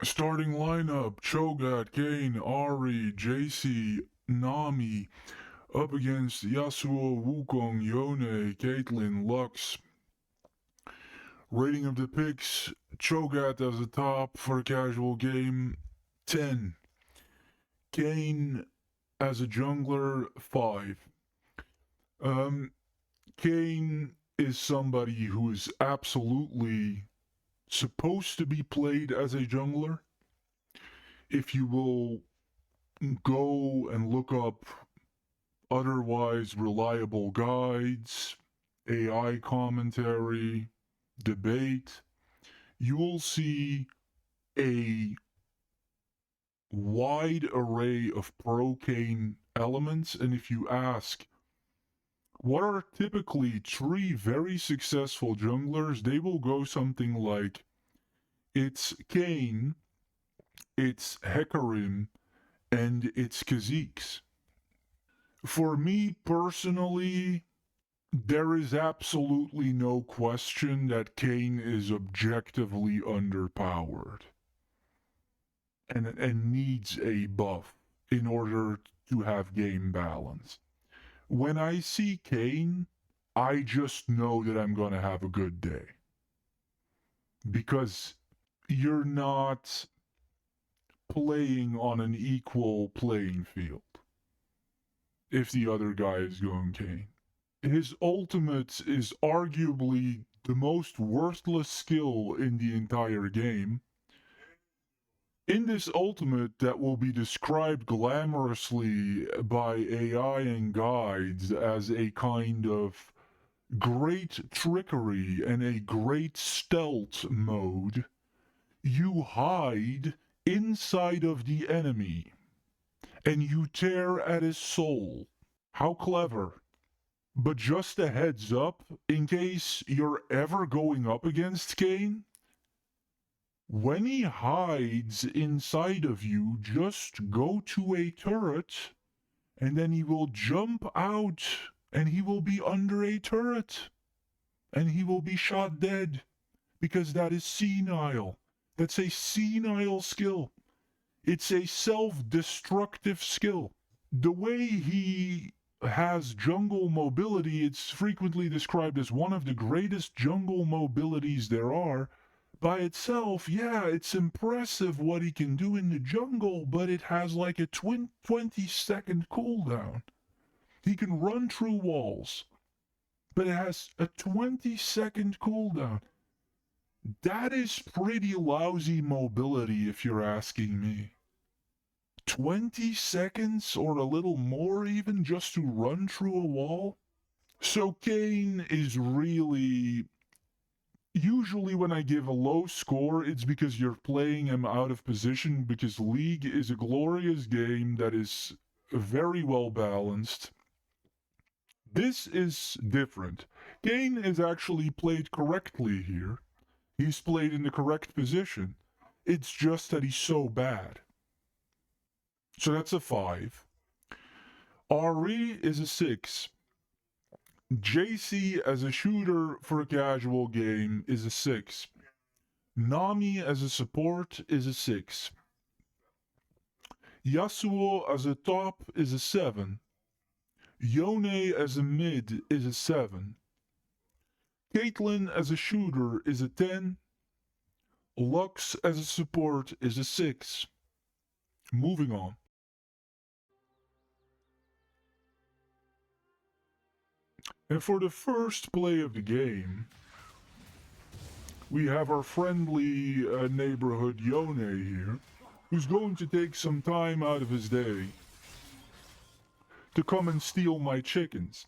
Starting lineup: Cho'Gath, Kayn, Ahri, JC, Nami. Up against Yasuo, Wukong, Yone, Caitlyn, Lux. Rating of the picks: Cho'Gath as a top for a casual game, 10. Kayn as a jungler, 5. Kayn is somebody who is absolutely supposed to be played as a jungler. If you will go and look up otherwise reliable guides, AI commentary, debate, you will see a wide array of pro Kayn elements. And if you ask, what are typically 3 very successful junglers, they will go something like, it's Kayn, it's Hecarim, and it's Kha'Zix. For me personally, there is absolutely no question that Kayn is objectively underpowered and needs a buff in order to have game balance. When I see Kayn, I just know that I'm going to have a good day. Because you're not playing on an equal playing field if the other guy is going Kayn. His ultimate is arguably the most worthless skill in the entire game. In this ultimate that will be described glamorously by AI and guides as a kind of great trickery and a great stealth mode, you hide inside of the enemy and you tear at his soul. How clever. But just a heads up, in case you're ever going up against Kayn, when he hides inside of you, just go to a turret, and then he will jump out, and he will be under a turret, and he will be shot dead, because that is senile. That's a senile skill. It's a self-destructive skill. The way he has jungle mobility, it's frequently described as one of the greatest jungle mobilities there are. By itself, yeah, it's impressive what he can do in the jungle, but it has like a 20-second cooldown. He can run through walls, but it has a 20-second cooldown. That is pretty lousy mobility if you're asking me. 20 seconds or a little more even just to run through a wall? So Kayn is really... Usually when I give a low score, it's because you're playing him out of position, because League is a glorious game that is very well balanced. This is different. Kayn is actually played correctly here. He's played in the correct position. It's just that he's so bad. So that's a 5. Ahri is a 6. JC as a shooter for a casual game is a 6. Nami as a support is a 6. Yasuo as a top is a 7. Yone as a mid is a 7. Caitlyn as a shooter is a 10. Lux as a support is a 6. Moving on. And for the first play of the game, we have our friendly neighborhood Yone here, who's going to take some time out of his day to come and steal my chickens.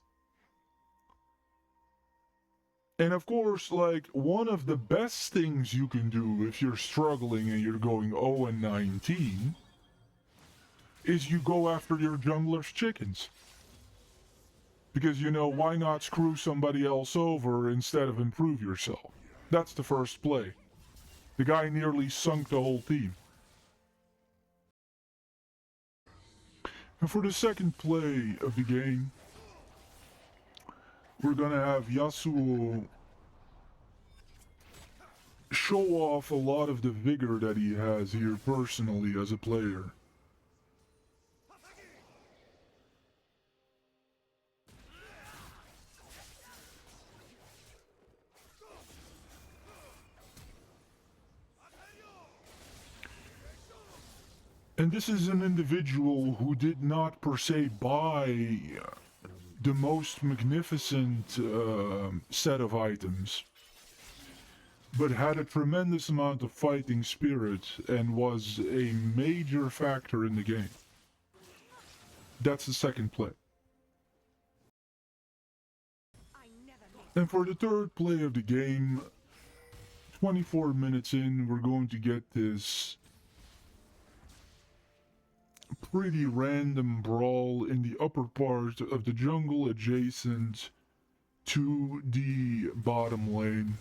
And of course, like, one of the best things you can do if you're struggling and you're going 0-19 is you go after your jungler's chickens. Because, you know, why not screw somebody else over instead of improve yourself? That's the first play. The guy nearly sunk the whole team. And for the second play of the game, we're gonna have Yasuo show off a lot of the vigor that he has here personally as a player. And this is an individual who did not per se buy the most magnificent set of items, but had a tremendous amount of fighting spirit and was a major factor in the game. That's the second play. And for the third play of the game, 24 minutes in, we're going to get this pretty random brawl in the upper part of the jungle adjacent to the bottom lane.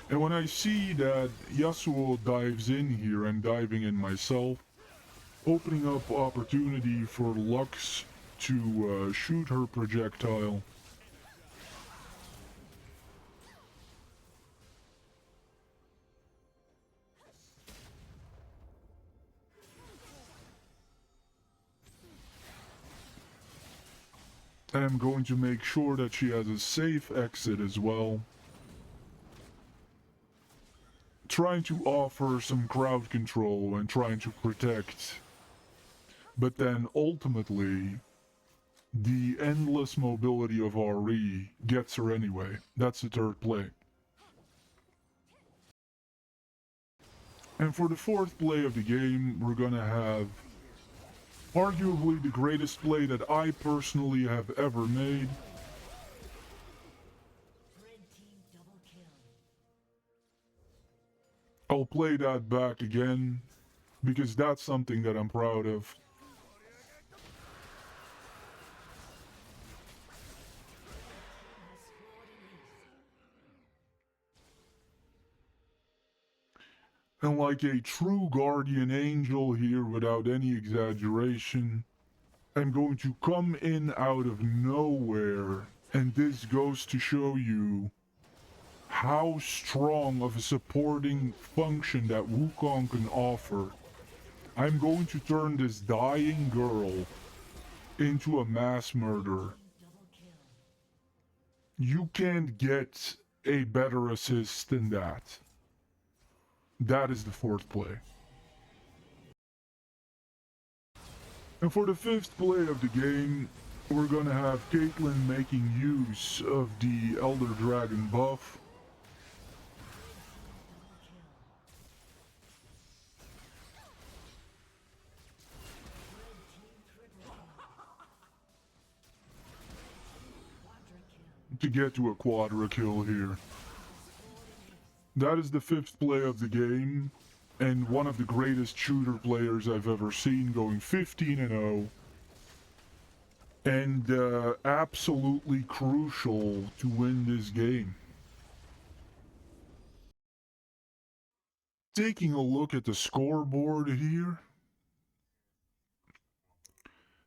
And when I see that Yasuo dives in here, I'm diving in myself, opening up opportunity for Lux to shoot her projectile. I'm going to make sure that she has a safe exit as well. Trying to offer some crowd control and trying to protect. But then ultimately, the endless mobility of RE gets her anyway. That's the third play. And for the fourth play of the game, we're gonna have arguably the greatest play that I personally have ever made. I'll play that back again, because that's something that I'm proud of. And like a true guardian angel here, without any exaggeration, I'm going to come in out of nowhere, and this goes to show you how strong of a supporting function that Wukong can offer. I'm going to turn this dying girl into a mass murderer. You can't get a better assist than that. That is the fourth play. And for the fifth play of the game, we're gonna have Caitlyn making use of the Elder Dragon buff. To get to a quadra kill here. That is the fifth play of the game, and one of the greatest shooter players I've ever seen, going 15-0. And absolutely crucial to win this game. Taking a look at the scoreboard here.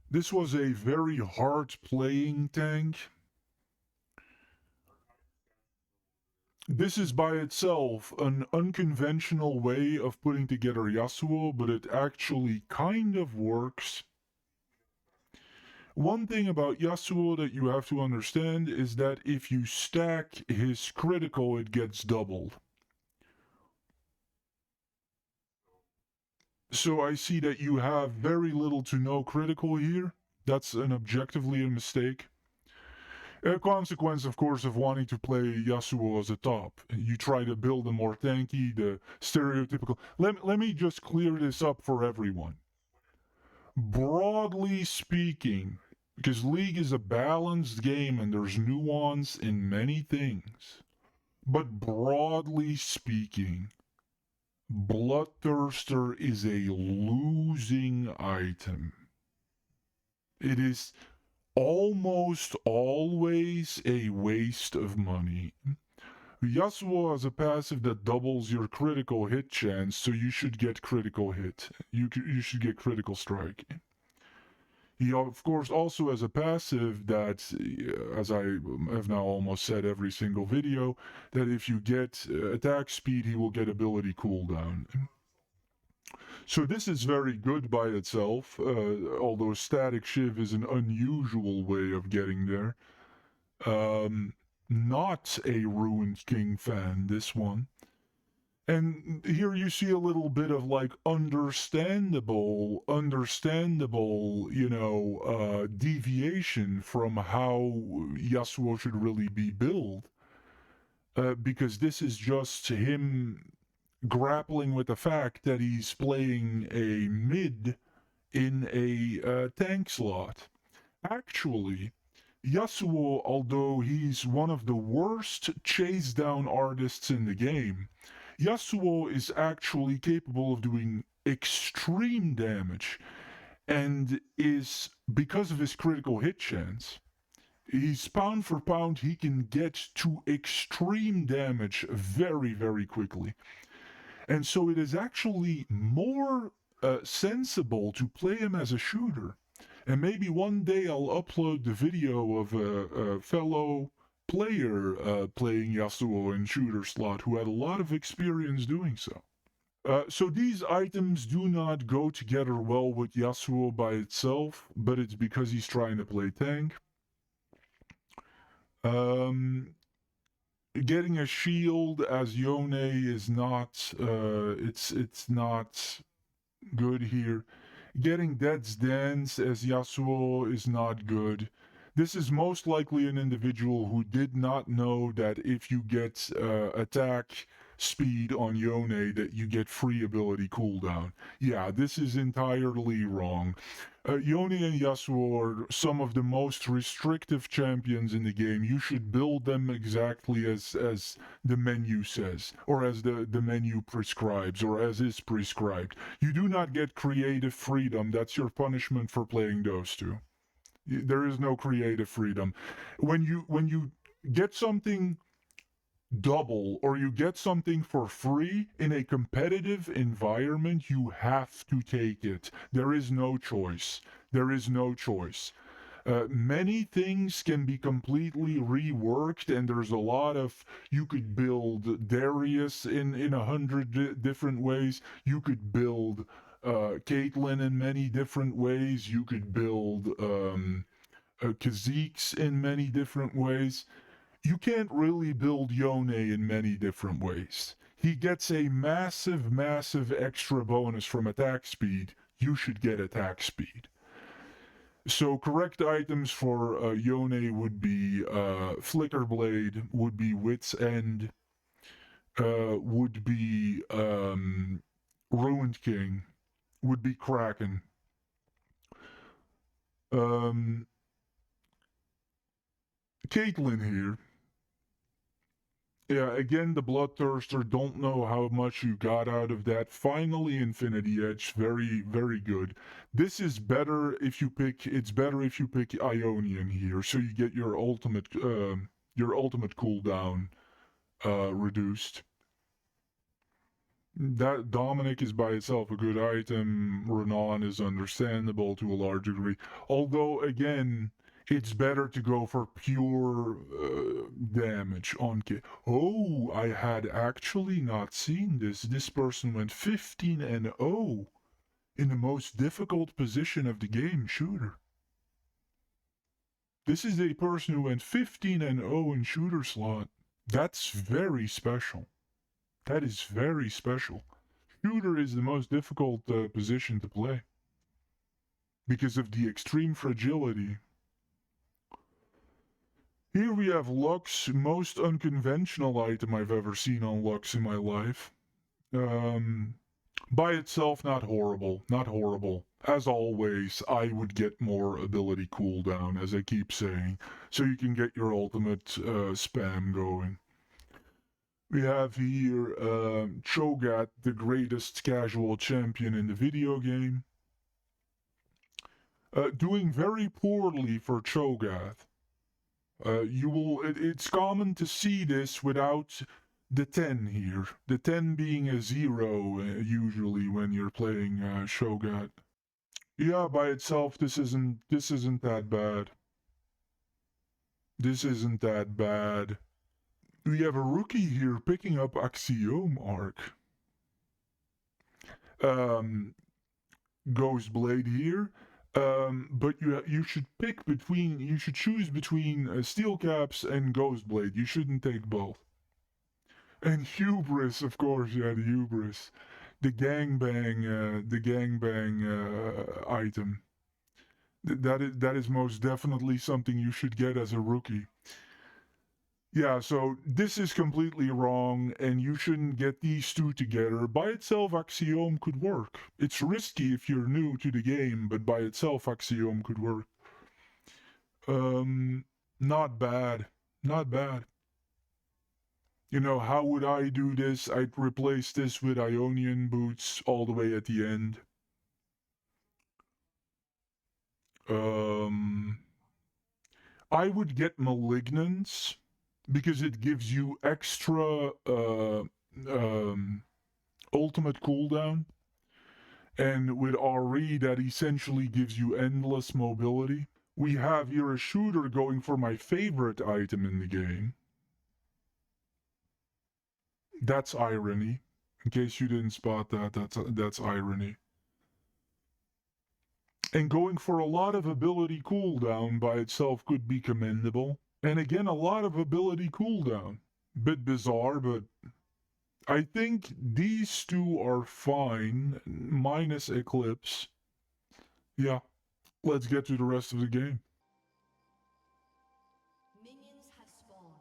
This was a very hard playing tank. This is by itself an unconventional way of putting together Yasuo, but it actually kind of works. One thing about Yasuo that you have to understand is that if you stack his critical, it gets doubled. So I see that you have very little to no critical here. That's an objectively a mistake. A consequence, of course, of wanting to play Yasuo as a top. You try to build a more tanky, the stereotypical... Let me just clear this up for everyone. Broadly speaking, because League is a balanced game and there's nuance in many things, but broadly speaking, Bloodthirster is a losing item. It is almost always a waste of money. Yasuo has a passive that doubles your critical hit chance, so you should get critical hit. You should get critical strike. He, of course, also has a passive that, as I have now almost said every single video, that if you get attack speed, he will get ability cooldown. So this is very good by itself, although Static Shiv is an unusual way of getting there. Not a Ruined King fan, this one. And here you see a little bit of like understandable, deviation from how Yasuo should really be built. Because this is just him grappling with the fact that he's playing a mid in a tank slot. Actually, Yasuo, although he's one of the worst chase down artists in the game, Yasuo is actually capable of doing extreme damage and is, because of his critical hit chance, he's pound for pound, he can get to extreme damage very, very quickly. And so it is actually more sensible to play him as a shooter. And maybe one day I'll upload the video of a fellow player playing Yasuo in shooter slot who had a lot of experience doing so. So these items do not go together well with Yasuo by itself, but it's because he's trying to play tank. Getting a shield as Yone is not, it's not good here. Getting Dead's Dance as Yasuo is not good. This is most likely an individual who did not know that if you get attack speed on Yone that you get free ability cooldown. Yeah, this is entirely wrong. Yone and Yasuo are some of the most restrictive champions in the game. You should build them exactly as the menu says, or as the menu prescribes, or as is prescribed. You do not get creative freedom. That's your punishment for playing those two. There is no creative freedom. When you get something double or you get something for free in a competitive environment, you have to take it. There is no choice. There is no choice. Many things can be completely reworked, and there's a lot of. You could build Darius in 100 different ways. You could build Caitlyn in many different ways. You could build Kha'Zix in many different ways. You can't really build Yone in many different ways. He gets a massive, massive extra bonus from attack speed. You should get attack speed. So correct items for Yone would be Flicker Blade, would be Wit's End, would be Ruined King, would be Kraken. Caitlyn here. Yeah, again, the Bloodthirster, don't know how much you got out of that. Finally, Infinity Edge, very, very good. This is better if you pick, it's better if you pick Ionian here, so you get your ultimate cooldown reduced. That Dominic is by itself a good item. Renan is understandable to a large degree. Although, again, it's better to go for pure damage on K. Oh, I had actually not seen this. This person went 15-0 in the most difficult position of the game, shooter. This is a person who went 15-0 in shooter slot. That's very special. That is very special. Shooter is the most difficult position to play because of the extreme fragility. Here we have Lux, most unconventional item I've ever seen on Lux in my life. By itself, not horrible, not horrible. As always, I would get more ability cooldown, as I keep saying, so you can get your ultimate spam going. We have here Cho'Gath, the greatest casual champion in the video game. doing very poorly for Cho'Gath. It's common to see this without the 10 here. The 10 being a 0 usually when you're playing Cho'Gath. Yeah, by itself, this isn't that bad. This isn't that bad. We have a rookie here picking up Axiom Arc. Ghost Blade here. But you should choose between Steel Caps and Ghost Blade. You shouldn't take both. And Hubris, of course, yeah, the Hubris. The gangbang item. That is most definitely something you should get as a rookie. Yeah, so this is completely wrong, and you shouldn't get these two together. By itself, Axiom could work. It's risky if you're new to the game, but by itself, Axiom could work. Not bad. Not bad. You know, how would I do this? I'd replace this with Ionian boots all the way at the end. I would get Malignance because it gives you extra ultimate cooldown, and with RE that essentially gives you endless mobility. We have here a shooter going for my favorite item in the game. That's irony. In case you didn't spot that, that's irony. And going for a lot of ability cooldown by itself could be commendable. And again, a lot of ability cooldown. Bit bizarre, but I think these two are fine, minus Eclipse. Yeah, let's get to the rest of the game. Minions have spawned.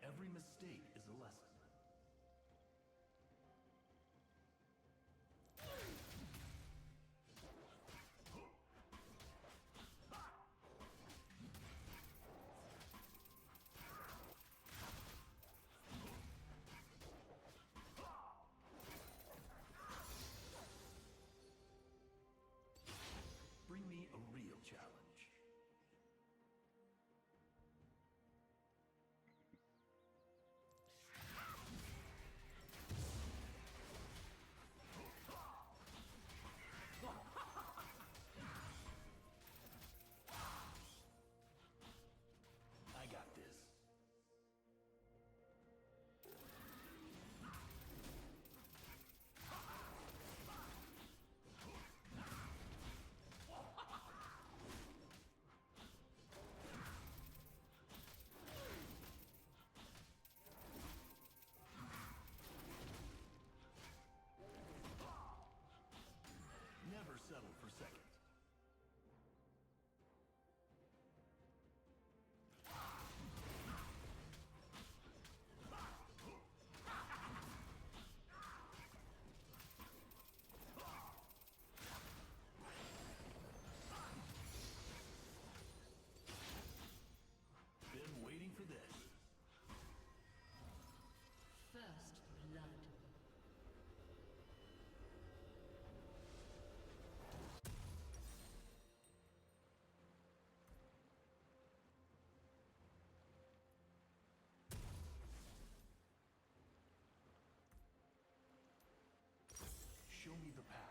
Every mistake is a lesson. Bring me a real challenge. I got this. Never settle for second. Been waiting for this. First blood. Show me the path.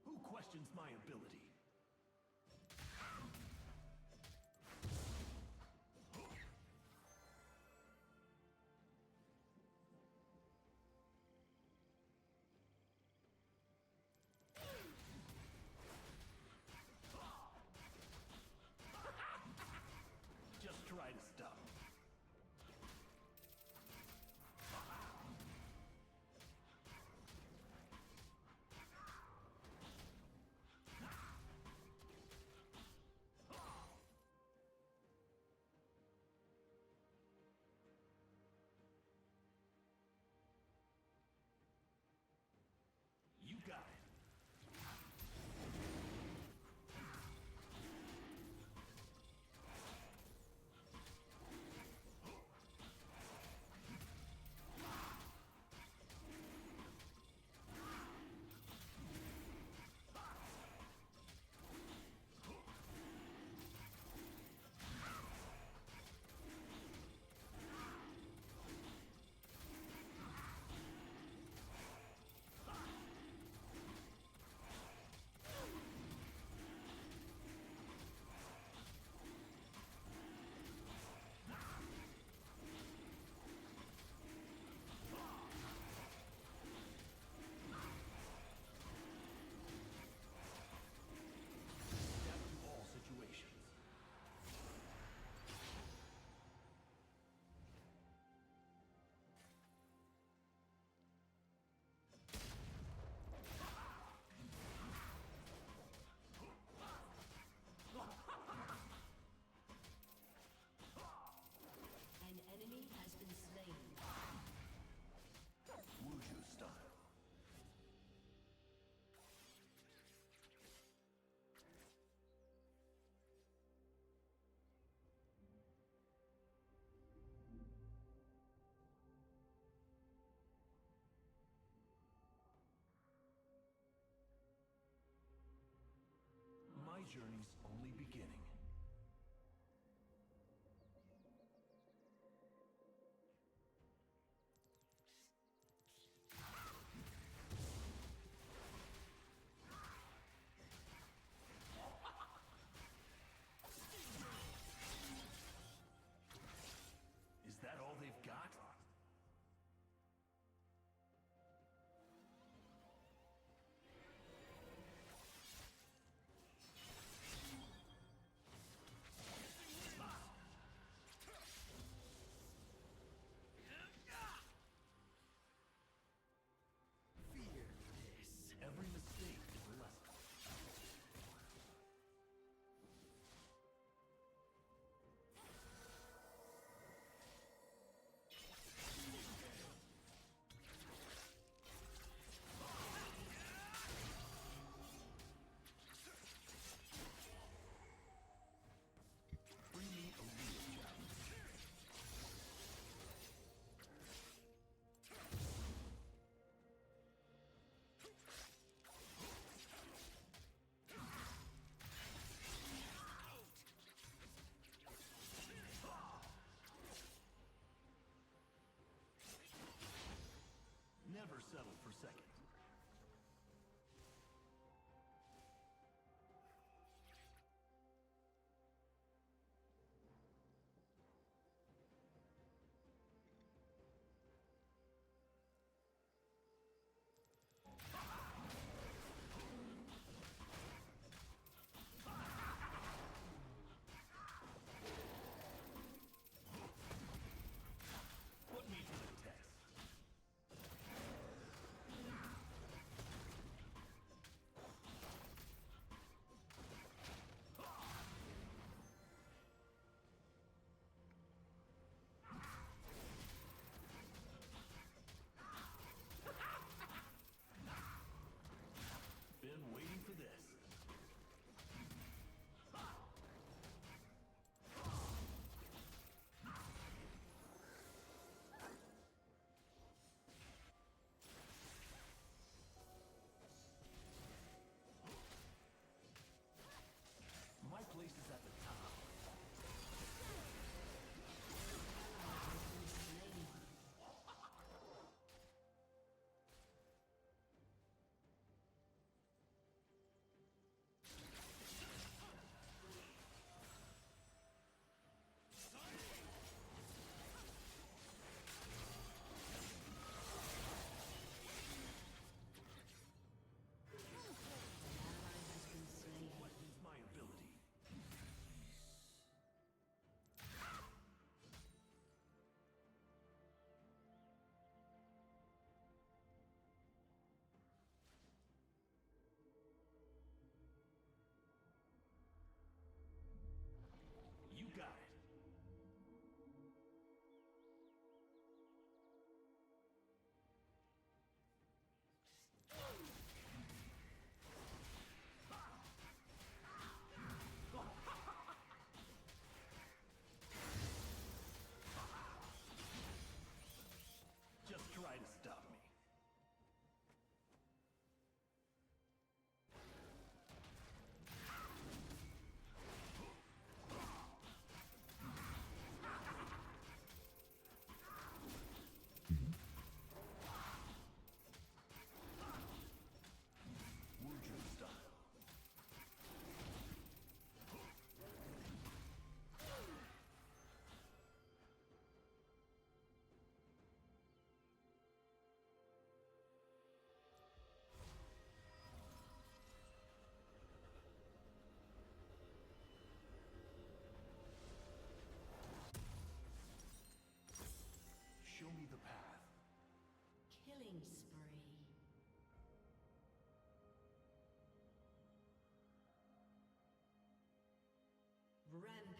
Who questions my ability? Just try to stop me. You got it. Adapt to all situations. An enemy has been slain. Wuju style. My journey's only beginning. Is that all they've got?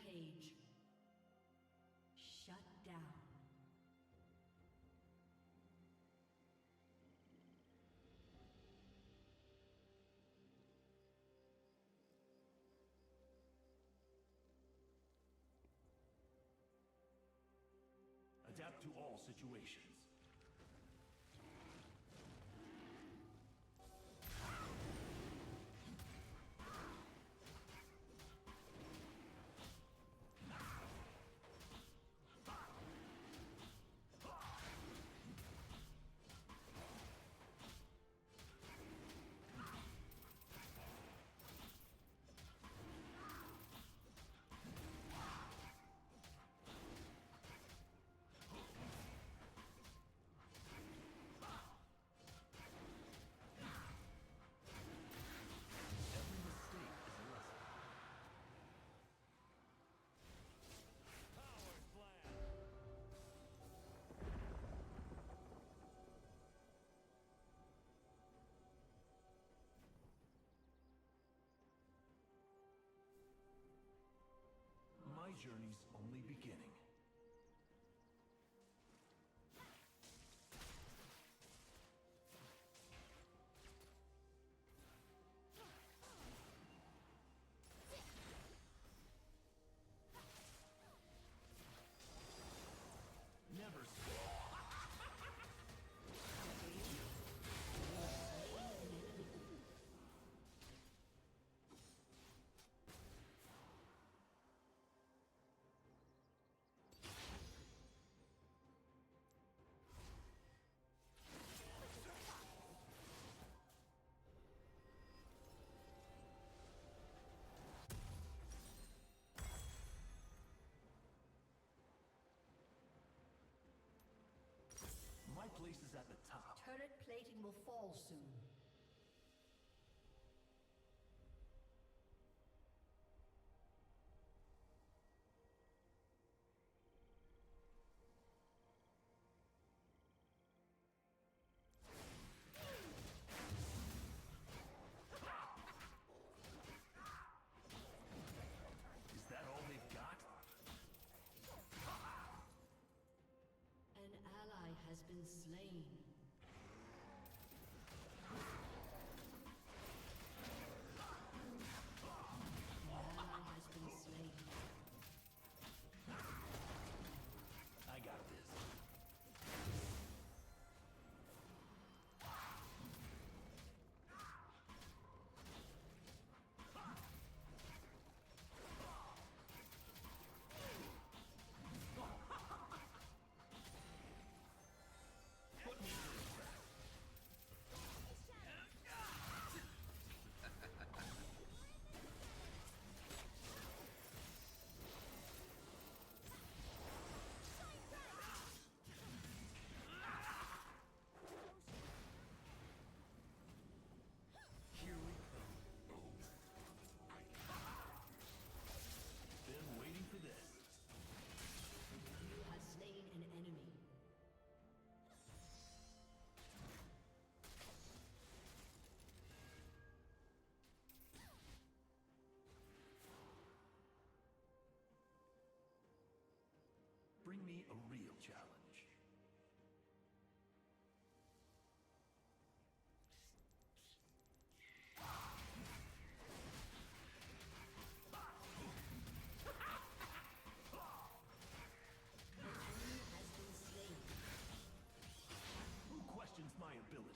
Rampage. Shut down. Adapt to all situations. My journey's only beginning. Never My place is at the top. Turret plating will fall soon. Is that all they've got? An ally has been slain. An ally has been slain. I got this. Here we come. Been waiting for this. You have slain an enemy. Bring me a real challenge. Who questions my ability?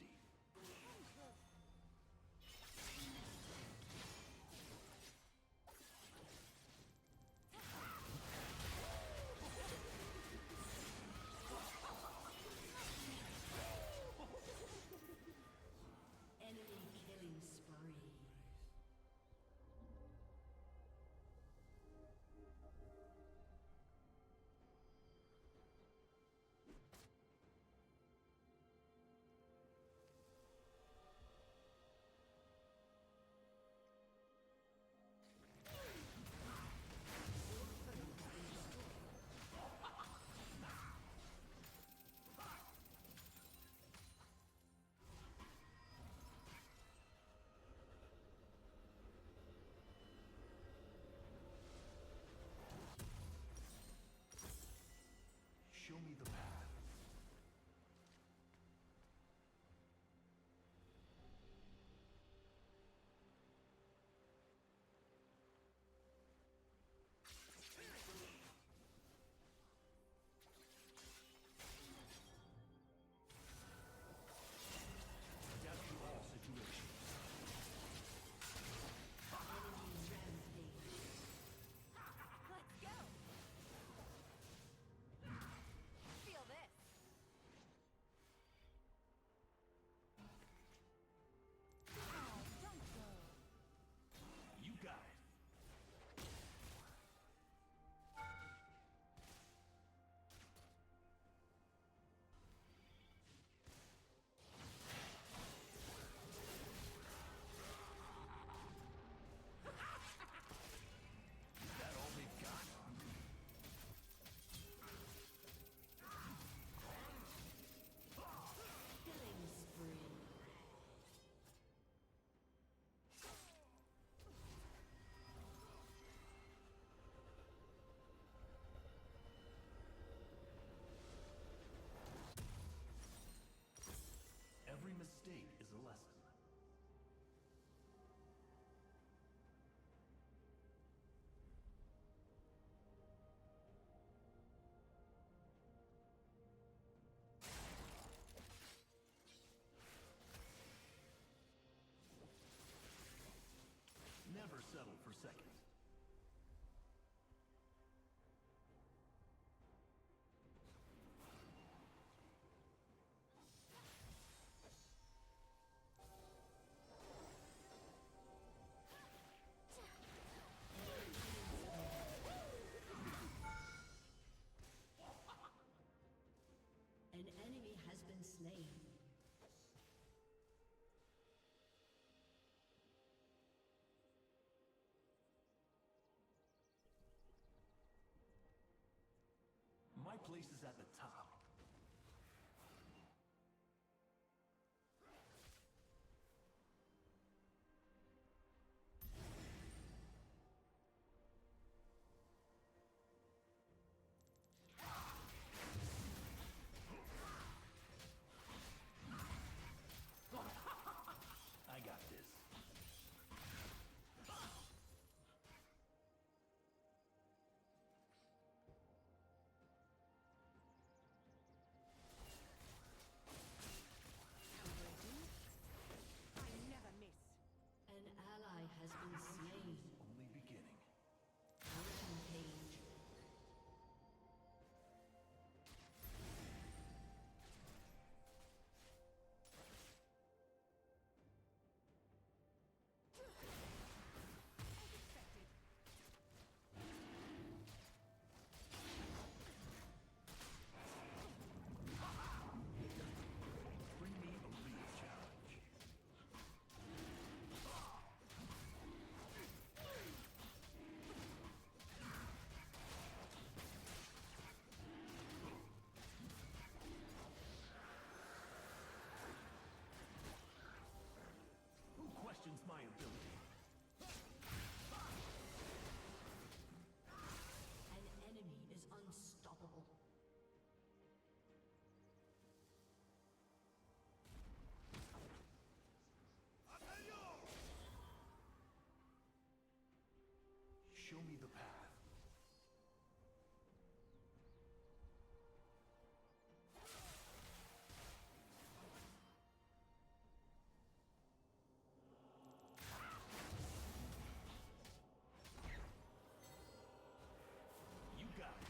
My place is at the top. I got this. I never miss. An ally has been slain. Only beginning. Rampage. As expected. Bring me a real challenge. Who questions my ability? An enemy is unstoppable. Show me the path. You got it.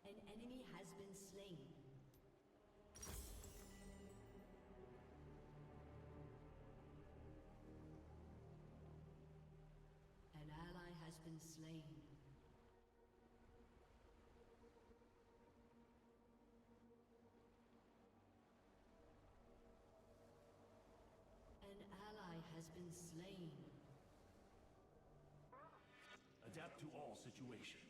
An enemy has been slain. An ally has been slain. An ally has been slain. Adapt to all situations.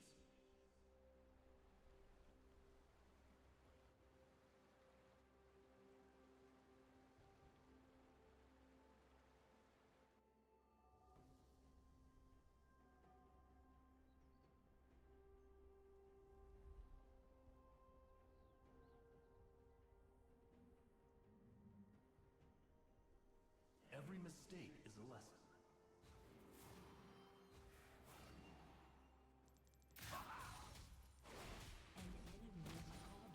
Every mistake is a lesson. An enemy is called.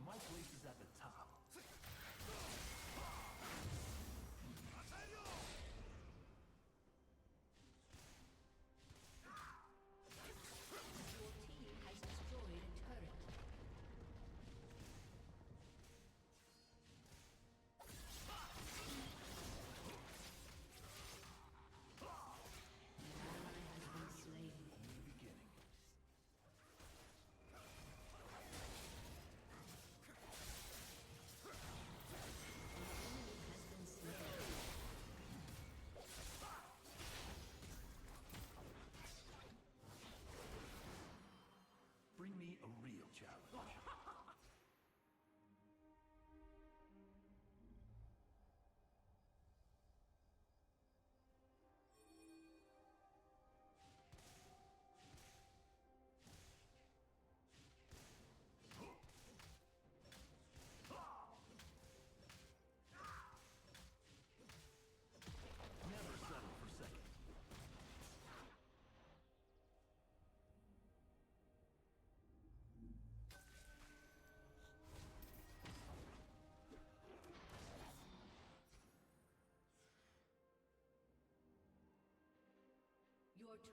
My place is at the top.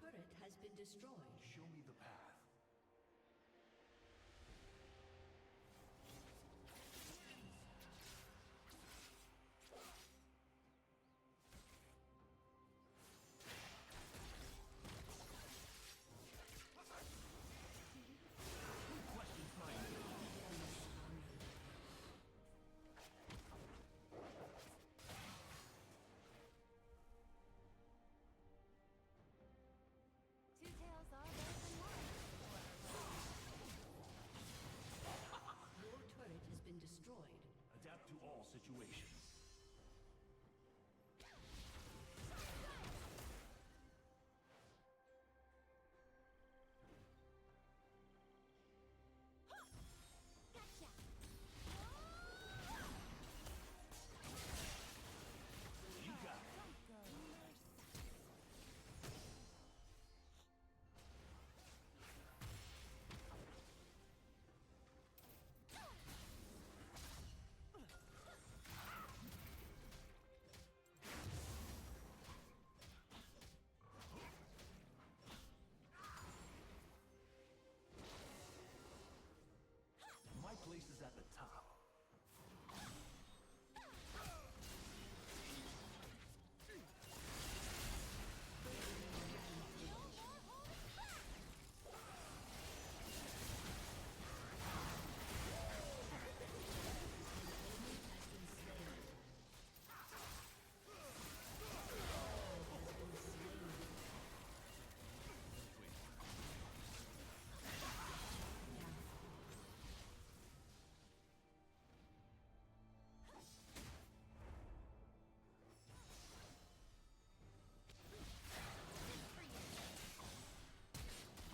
turret has been destroyed. Show me the path. Who questions my ability? Two tails are better than one. Your turret has been destroyed. Adapt to all situations. Gotcha. You got it. My place is at the top.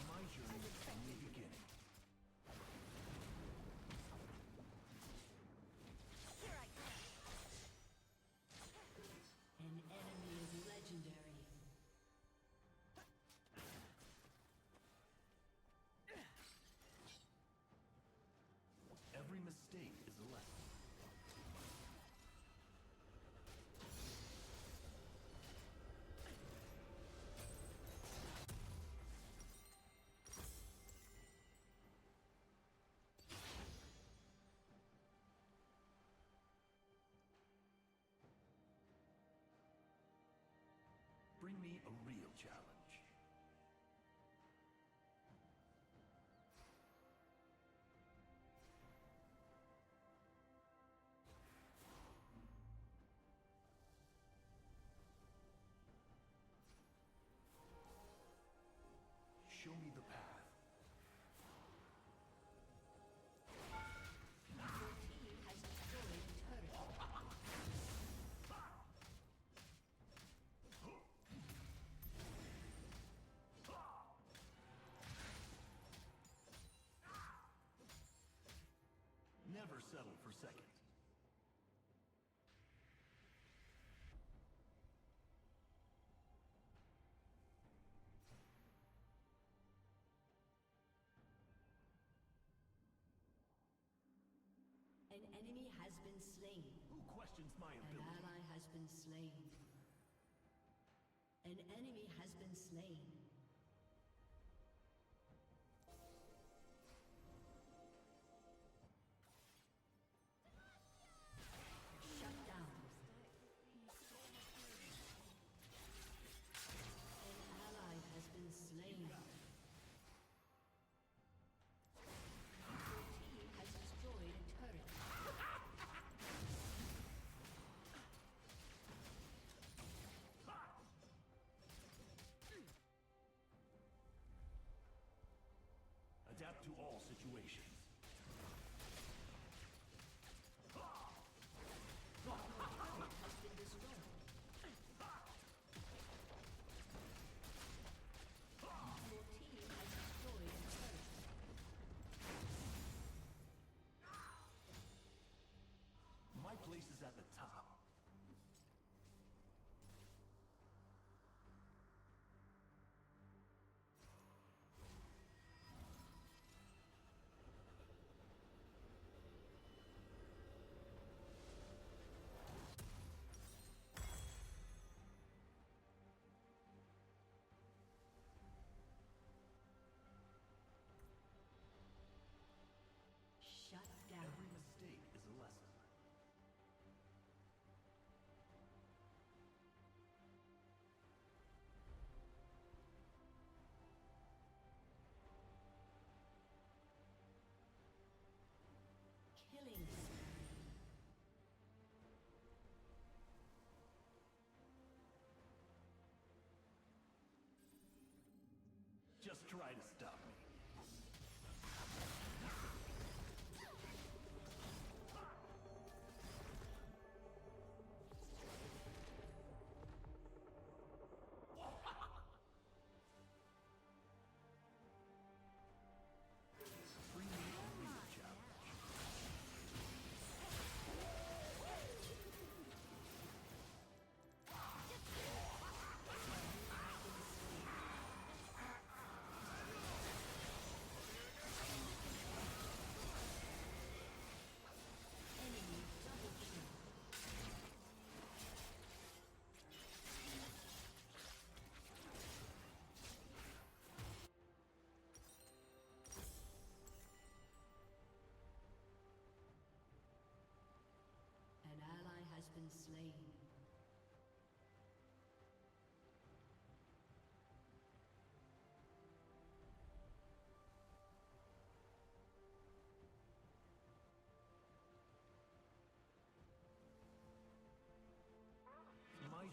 My journey is only beginning. Here I come. An enemy is legendary. Every mistake is a lesson. Bring me a real challenge. Show me the path. Your team has destroyed a turret. Never settle for second. An enemy has been slain. Who questions my An ability? ally has been slain. An enemy has been slain. Shut down. An ally has been slain. Your team has destroyed a turret.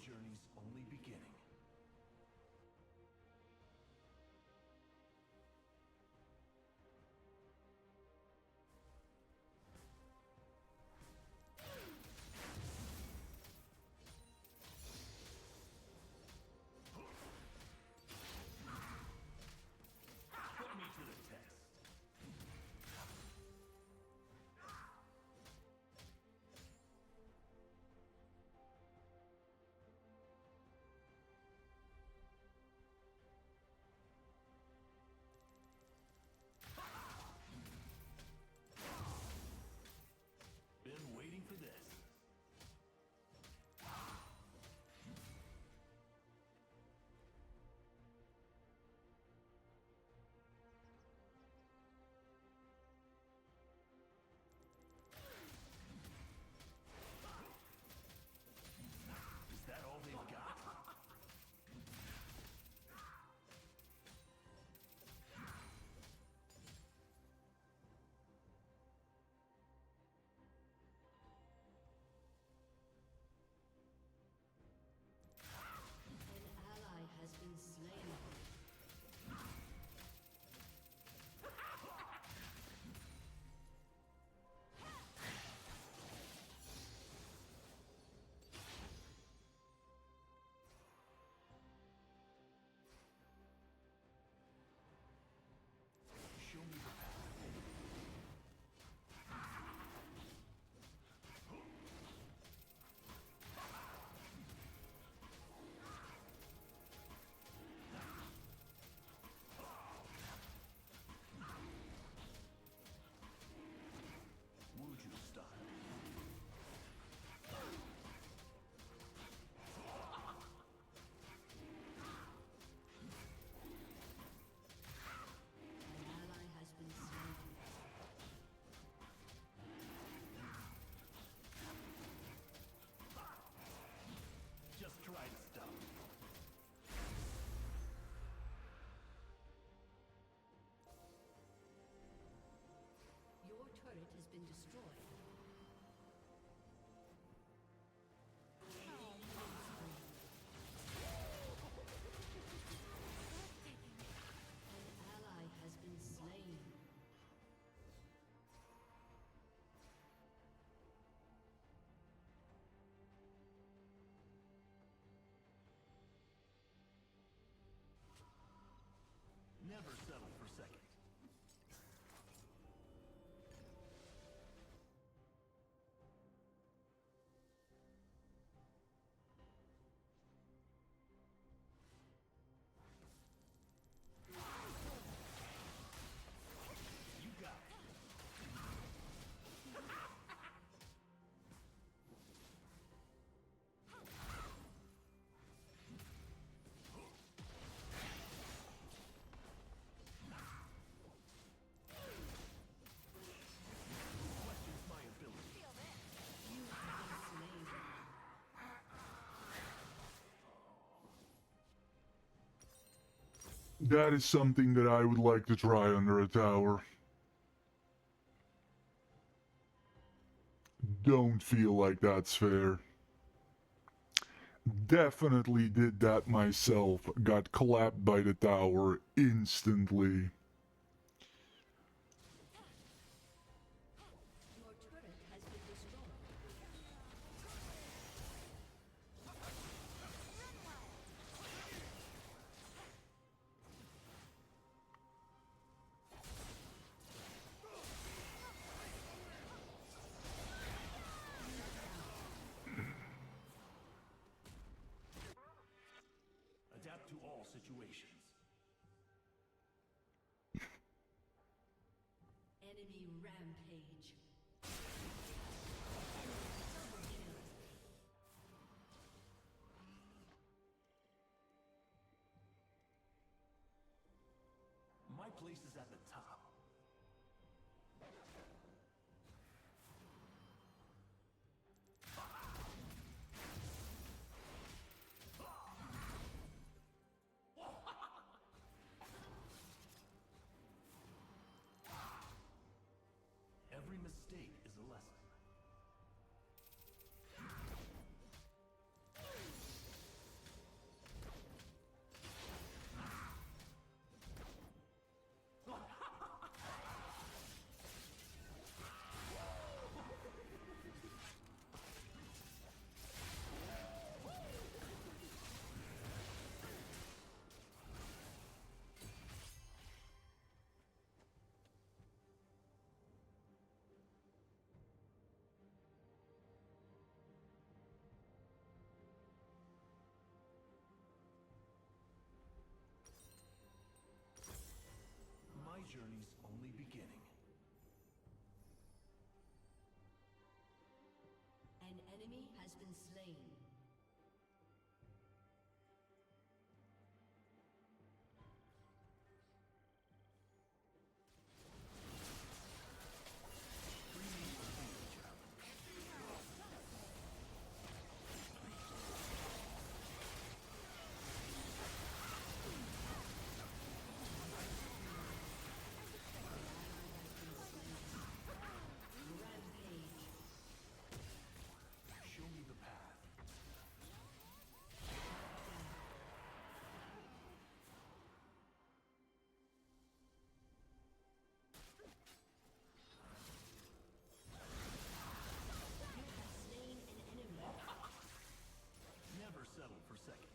journey's only beginning. Put me to the test. Been waiting for this. Is that all they've got? An ally has been slain. Show me the path. Wuju style. An ally has been slain. Just try to stop. Your turret has been destroyed. An ally has been slain. Never settle for second. You got it. Questions my ability. Feel this. You have been slain. That is something that I would like to try under a tower. Don't feel like that's fair. Definitely did that myself. Got clapped by the tower instantly. Your turret has been destroyed. Adapt to all situations. Enemy rampage. My place is at the top. Every mistake is a lesson. journey's only beginning. An enemy has been slain. Bring me a real challenge. Rampage. Show me the path. You have slain an enemy. Never settle for second.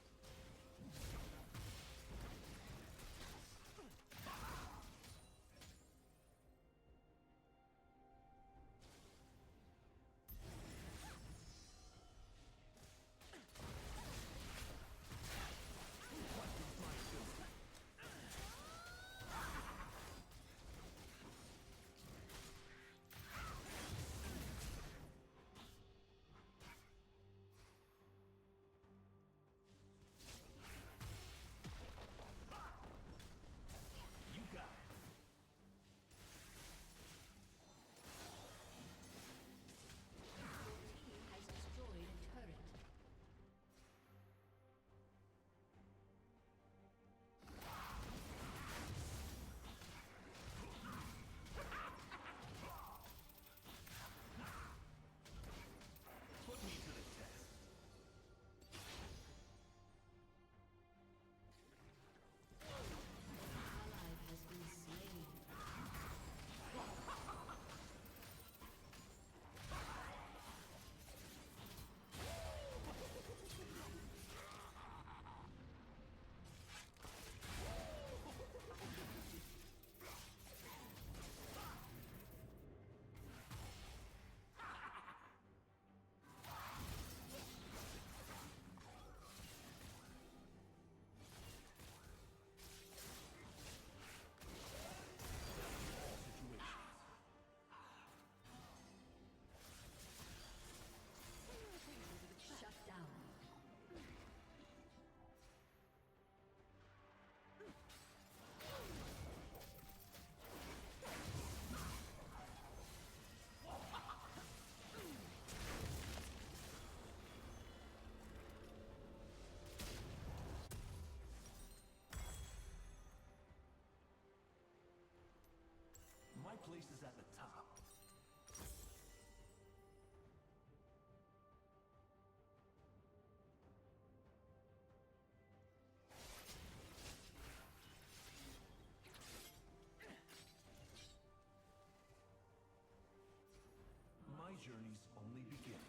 You got it. Your team has destroyed a turret. Put me to the test. Ally has been slain. Shut down. My place is at the top. My journey's only beginning.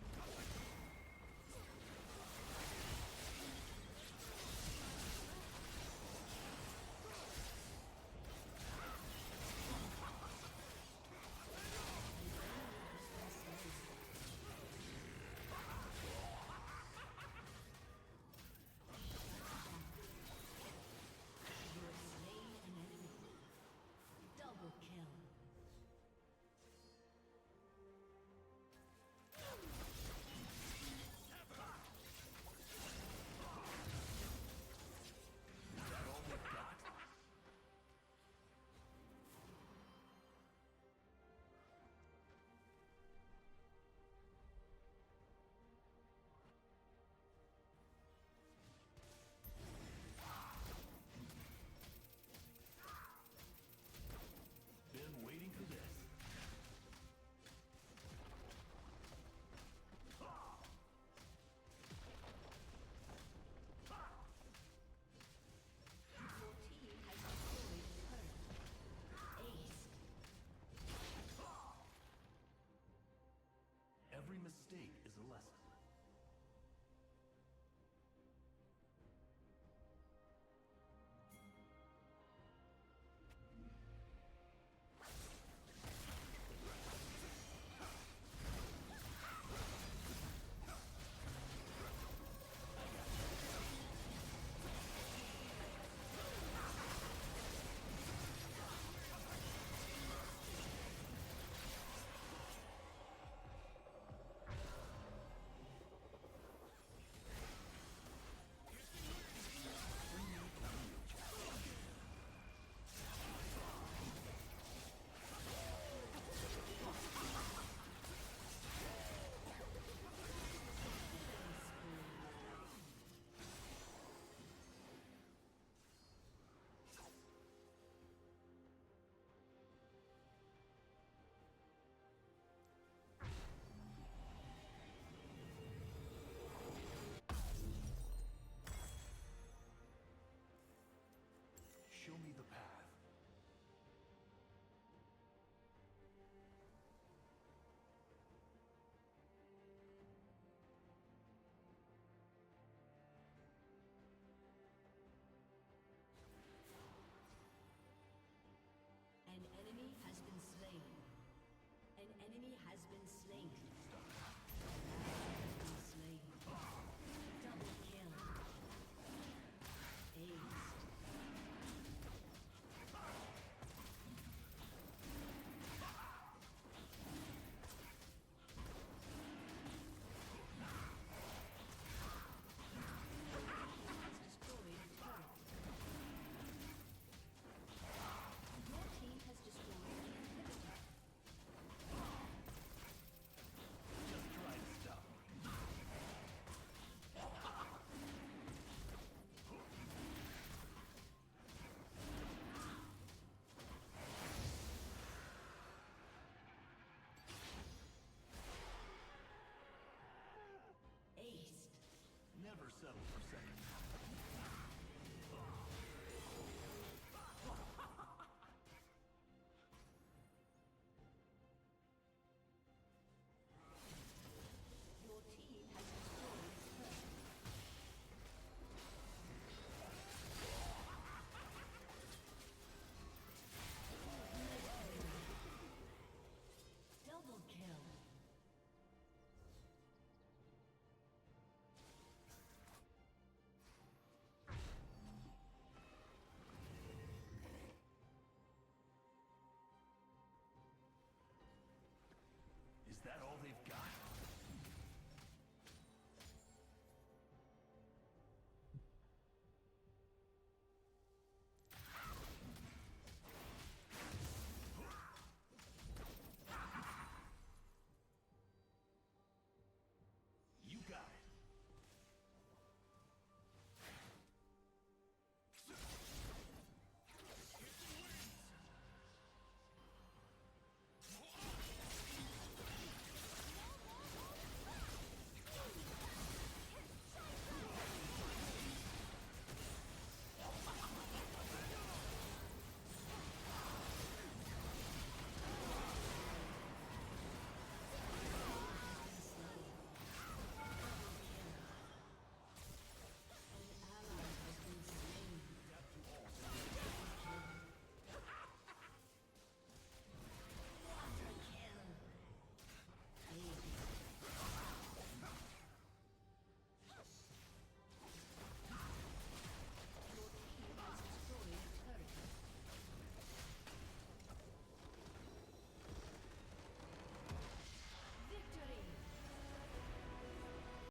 You have slain an enemy. Double kill. Is that all we've got? Been waiting for this. Your team has destroyed a turret. Ace. Every mistake is a lesson.